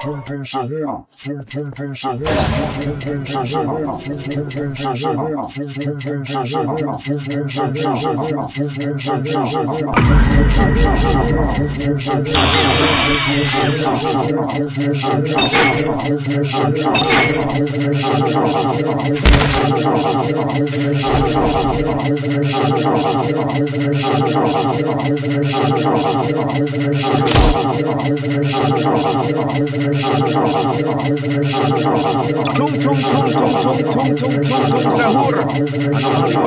tung tung sahur, tung tung tung sahur, tung tung tung sahur, tung tung tung sahur, tung tung tung sahur, tung tung tung sahur, tung tung tung Tung tung tung tung tung tung tung tung tung sahur. Anomali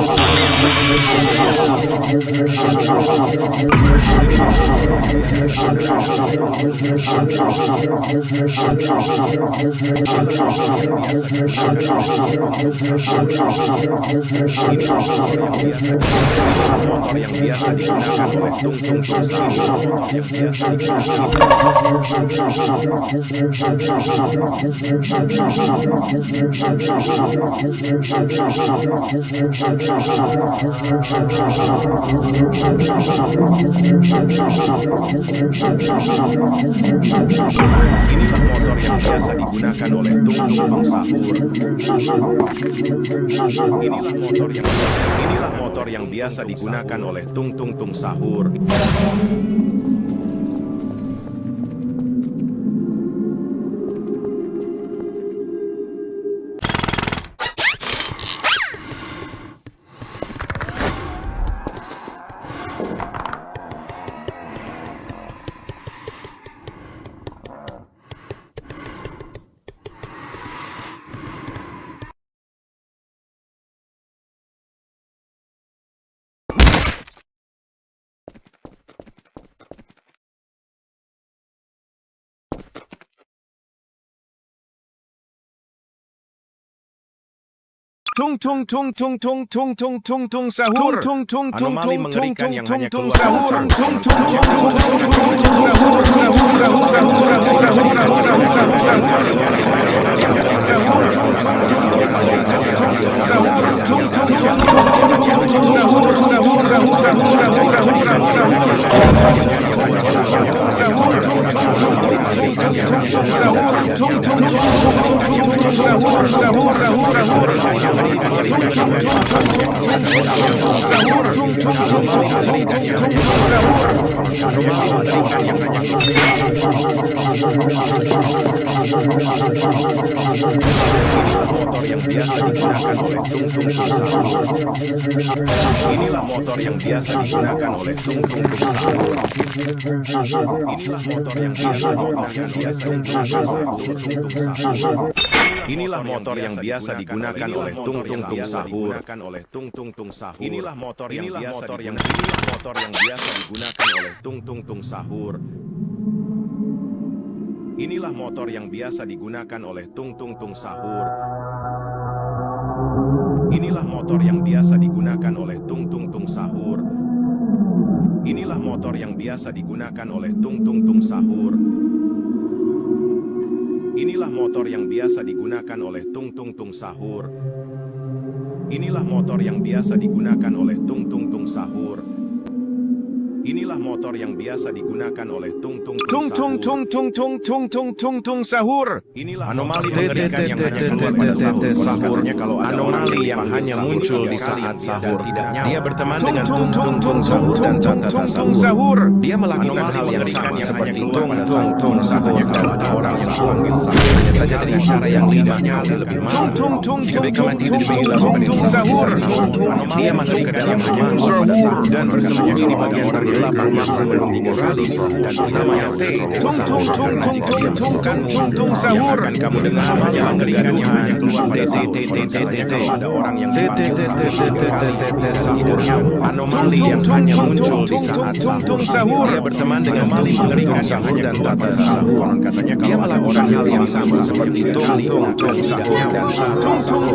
motor yang biasa digunakan oleh tung tung tung sahur. Yang biasa Inilah motor yang biasa digunakan oleh tung tung tung sahur. Inilah motor yang biasa digunakan oleh tung tung tung sahur. Tung tung tung tung tung tung tung tung tung sahur. Tung tung tung tung tung tung tung tung sahur. Tung tung tung tung tung sahur. Sahur sahur sahur sahur sahur sahur sahur sahur sahur sahur tung tung tung tung sahur sahur sahur sahur sahur sahur sahur sahur sahur tung tung sahur sahur sahur sahur Inilah motor yang biasa digunakan oleh tung tung tung sahur. Inilah motor yang biasa digunakan oleh tung tung tung sahur. Inilah motor yang biasa digunakan oleh tung tung tung sahur. Inilah motor yang biasa digunakan oleh tung tung tung sahur. Inilah motor yang biasa digunakan oleh tung tung tung sahur. Inilah motor yang biasa digunakan oleh tung tung tung sahur. Inilah motor yang biasa digunakan oleh tung tung tung sahur. Inilah motor yang biasa digunakan oleh tung tung tung sahur. Inilah motor yang biasa digunakan oleh tung tung tung tung tung tung tung tung tung tung tung sahur. Inilah anomali sahur. Anomali yang hanya muncul di saat sahur. Dia berteman dengan tung tung tung sahur dan tata sahur. Dia melakukan hal yang sama seperti tung tung tung sahur dan ada orang yang memanggil sahur hanya saja dengan cara yang 5 kali lebih mahal. Jika kemati di sahur, dia masuk ke dalam rumah pada sahur dan bersembunyi di bagian gelap rumah sebelum 3 kali dan namanya T. Tung sahur akan kamu dengar hanyalah kegaduhan keluar pada sahur. Ada orang yang sahur. Anomali yang hanya muncul di saat sahur. Dia berteman dengan maling mengerikan sahur dan tata sahur. Katanya dia melakukan hal yang sama seperti tung sahur dan tata sahur.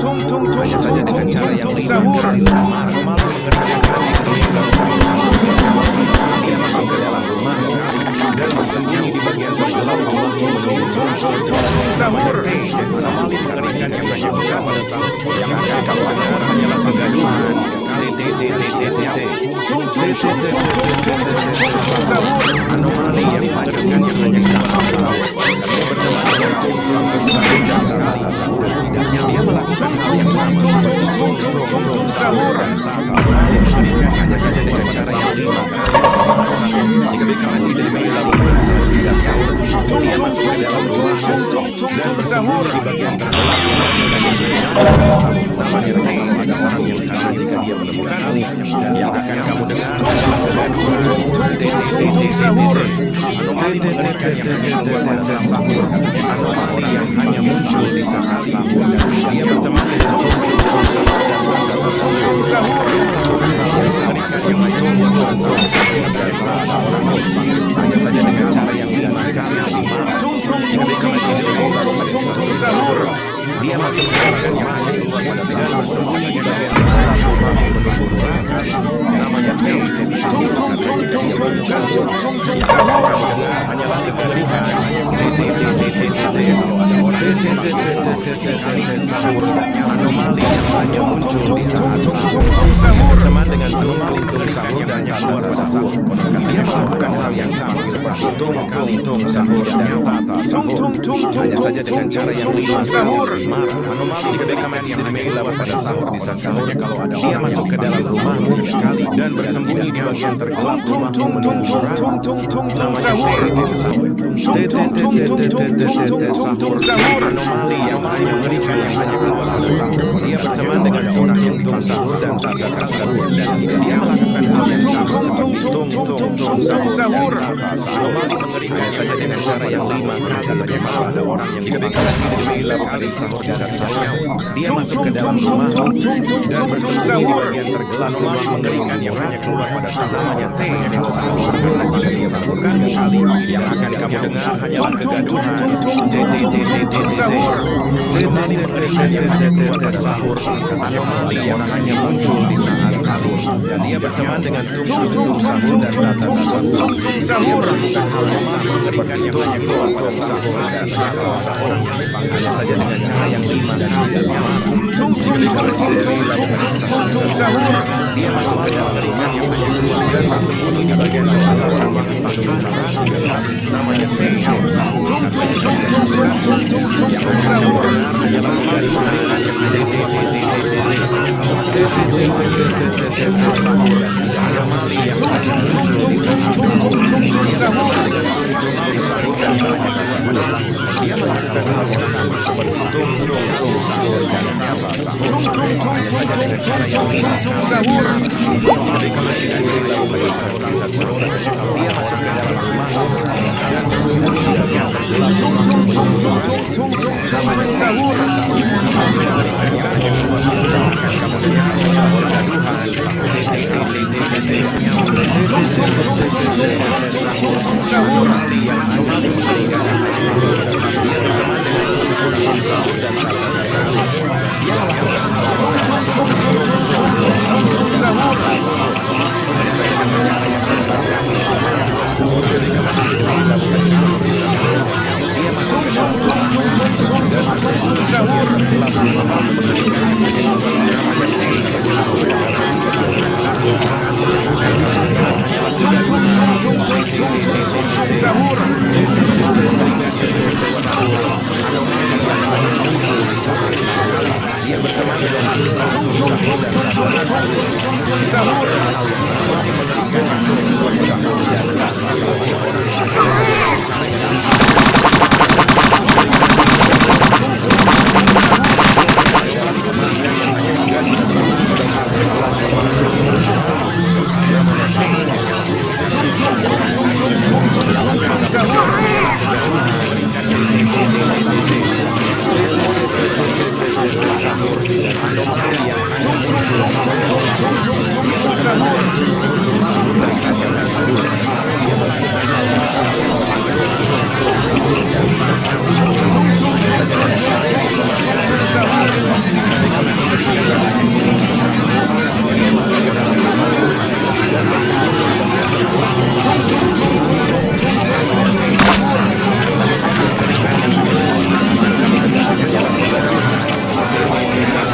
Hanya saja dengan cara yang 5 kali lebih mahal. Dia masuk ke dalam rumah dan bersembunyi di bagian gelap sahur. Dan samali mengerikan yang banyak pada sahur. Yang akan kamu dengar hanyalah kegaduhan. Sahur anomali yang mengerikan yang hanya sama sahur. Dia berteman dengan tung sahur dan kata sahur. Dia melakukan hal yang sama seperti tung sahur. Hanya saja dengan cara yang lima. Jika berikan tidak lalu bersahur di saat sahur, dia masuk ke dalam rumah dan bersahur di bagian tergelap. Namanya ada sahur yang sama jika dia menemukan Ali dan yang akan kamu dengar sahur. Anomali mengerikan yang hanya keluar pada sahur. Anomali yang hanya muncul di saat sahur. Dia berteman dengan sahur. Hanya saja dengan cara yang menyenangkan sahur. Dia masih mengatakan yang hanya keluar pada sahur bersembunyi di bagian dalam rumah menunggu namanya sahur. Sahur hanyalah kegaduhan. Kalau ada orang yang sahur, anomali yang hanya muncul di saat sahur. Teman dengan anomali sahur dan kata sahur. Dia melakukan hal yang sama seperti tung sahur dan tata sahur. Hanya saja dengan cara yang lima sahur. Marah. Anomali jika Beckham yang dimiliki pada sahur di saat sahurnya kalau ada dia masuk ke dalam rumahmu kali dan bersembunyi di bagian tergelap rumahmu menunggu namanya sahur. Anomali yang hanya mericu yang hanya keluar pada sahur. Dia berteman dengan orang yang tung sahur dan kata sahur dan jika dia melakukan hal yang sama seperti tung sahur. Anomali mengerikan saja dengan cara yang lima katanya kalau ada orang yang jika Beckham tidak dimiliki kali sahur di saat sahurnya dia masuk ke dalam rumah dan bersembunyi di bagian tergelap rumah mengerikan yang hanya keluar pada sahur namanya sahur. Karena jika dia melakukan kali yang akan kamu dengar hanyalah kegaduhan. Sahur. Anomali mengerikan yang hanya keluar pada sahur. Anomali yang hanya muncul di saat sahur dan dia berteman dengan tung sahur dan kata sahur. Dia melakukan hal yang sama seperti yang hanya keluar pada sahur dan kata sahur. Hanya saja dengan cara yang lima kali dan yang jika dilakukan sahur, dia masuk ke dalam ringan yang hanya keluar dan bersembunyi di bagian dalam rumah namanya sahur. Sahur hanyalah kegaduhan yang ada sahur anomali yang hanya muncul di saat sahur. Sahur dan banyak pada sahur. Dia melakukan hal yang sama seperti tung sahur dan kata sahur. Hanya saja dengan cara yang lima sahur. Mereka tidak dilakukan sahur di saat sahur. Dia masuk ke dalam rumah dan bersembunyi di bagian tergelap rumah namanya sahur. Kamu dengar sahur yang anomali mengerikan sahur. Dia berteman dengan sahur dan kata sahur. Dia melakukan sahur. Hanya saja dengan cara yang dia masuk ke dalam dan bersembunyi sahur. Sahur. Dia berteman dengan sahur.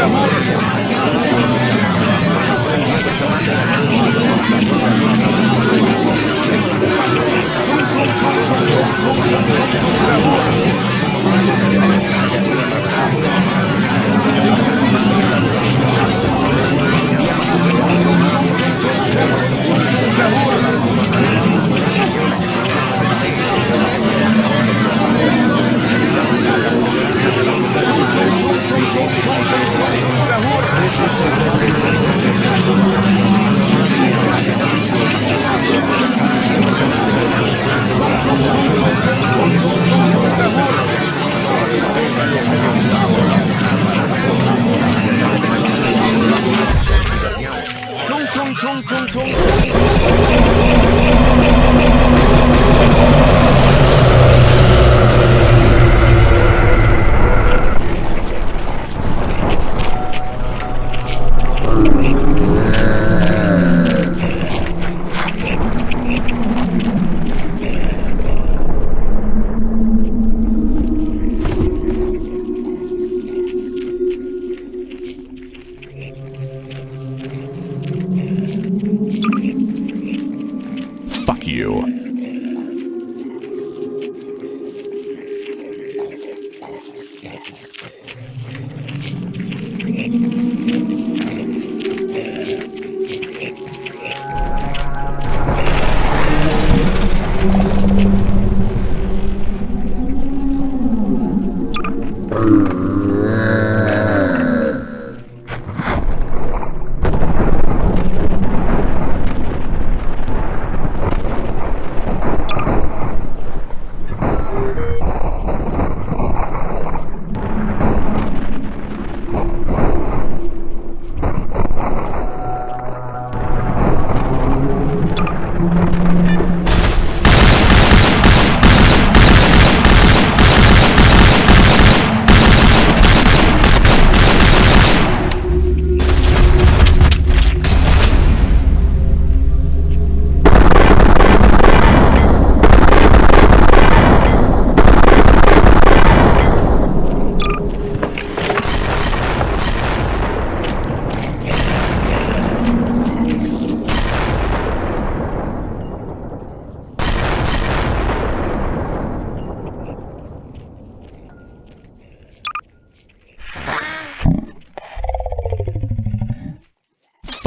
Fuck you. Fuck you.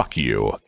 Fuck you.